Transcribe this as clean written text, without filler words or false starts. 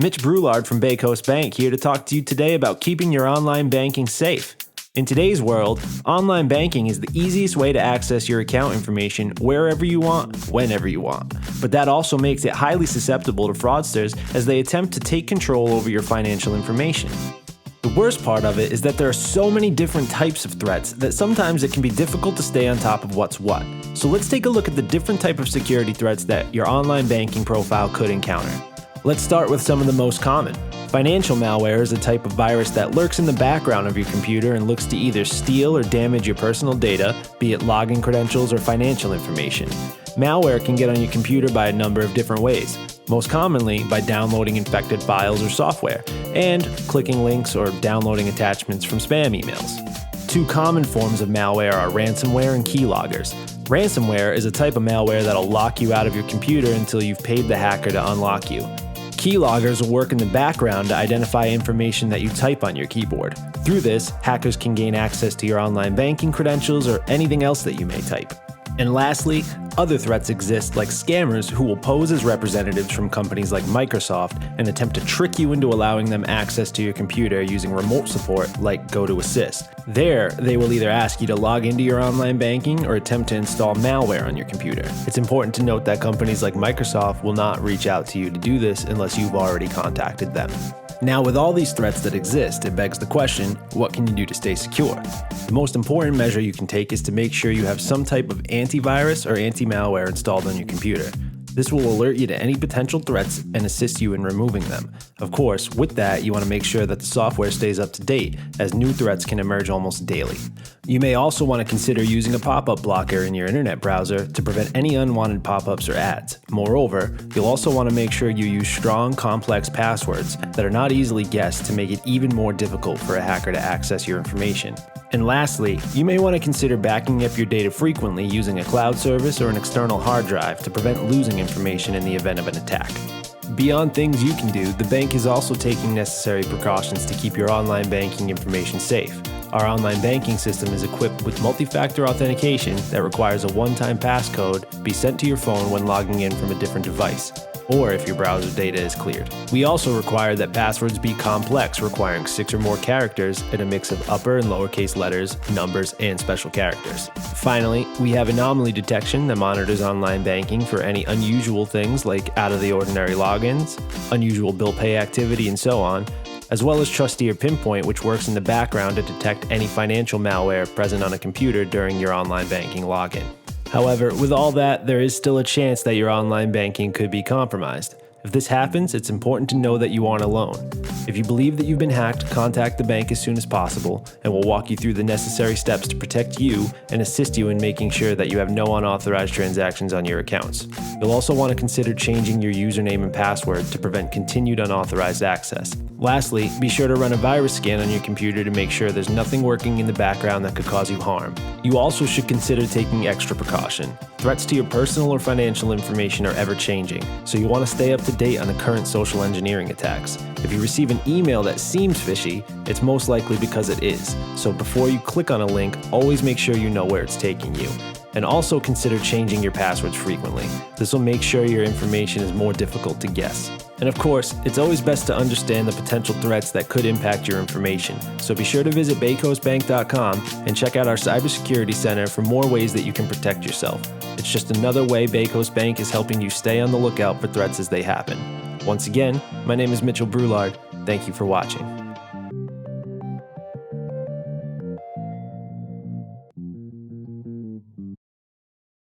Mitch Brulard from Bay Coast Bank here to talk to you today about keeping your online banking safe. In today's world, online banking is the easiest way to access your account information wherever you want, whenever you want. But that also makes it highly susceptible to fraudsters as they attempt to take control over your financial information. The worst part of it is that there are so many different types of threats that sometimes it can be difficult to stay on top of what's what. So let's take a look at the different type of security threats that your online banking profile could encounter. Let's start with some of the most common. Financial malware is a type of virus that lurks in the background of your computer and looks to either steal or damage your personal data, be it login credentials or financial information. Malware can get on your computer by a number of different ways, most commonly by downloading infected files or software, and clicking links or downloading attachments from spam emails. Two common forms of malware are ransomware and keyloggers. Ransomware is a type of malware that'll lock you out of your computer until you've paid the hacker to unlock you. Keyloggers will work in the background to identify information that you type on your keyboard. Through this, hackers can gain access to your online banking credentials or anything else that you may type. And lastly, other threats exist like scammers who will pose as representatives from companies like Microsoft and attempt to trick you into allowing them access to your computer using remote support like GoToAssist. There, they will either ask you to log into your online banking or attempt to install malware on your computer. It's important to note that companies like Microsoft will not reach out to you to do this unless you've already contacted them. Now, with all these threats that exist, it begs the question, what can you do to stay secure? The most important measure you can take is to make sure you have some type of antivirus or anti-malware installed on your computer. This will alert you to any potential threats and assist you in removing them. Of course, with that, you want to make sure that the software stays up to date, as new threats can emerge almost daily. You may also want to consider using a pop-up blocker in your internet browser to prevent any unwanted pop-ups or ads. Moreover, you'll also want to make sure you use strong, complex passwords that are not easily guessed to make it even more difficult for a hacker to access your information. And lastly, you may want to consider backing up your data frequently using a cloud service or an external hard drive to prevent losing information in the event of an attack. Beyond things you can do, the bank is also taking necessary precautions to keep your online banking information safe. Our online banking system is equipped with multi-factor authentication that requires a one-time passcode be sent to your phone when logging in from a different device, or if your browser data is cleared. We also require that passwords be complex, requiring 6 or more characters and a mix of upper and lowercase letters, numbers, and special characters. Finally, we have anomaly detection that monitors online banking for any unusual things like out-of-the-ordinary logins, unusual bill pay activity, and so on, as well as Trustee or Pinpoint, which works in the background to detect any financial malware present on a computer during your online banking login. However, with all that, there is still a chance that your online banking could be compromised. If this happens, it's important to know that you aren't alone. If you believe that you've been hacked, contact the bank as soon as possible, and we'll walk you through the necessary steps to protect you and assist you in making sure that you have no unauthorized transactions on your accounts. You'll also want to consider changing your username and password to prevent continued unauthorized access. Lastly, be sure to run a virus scan on your computer to make sure there's nothing working in the background that could cause you harm. You also should consider taking extra precaution. Threats to your personal or financial information are ever changing, so you want to stay up to date on the current social engineering attacks. If you receive an email that seems fishy, it's most likely because it is. So before you click on a link, always make sure you know where it's taking you. And also consider changing your passwords frequently. This will make sure your information is more difficult to guess. And of course, it's always best to understand the potential threats that could impact your information. So be sure to visit baycoastbank.com and check out our cybersecurity center for more ways that you can protect yourself. It's just another way Bay Coast Bank is helping you stay on the lookout for threats as they happen. Once again, my name is Mitchell Brulard. Thank you for watching.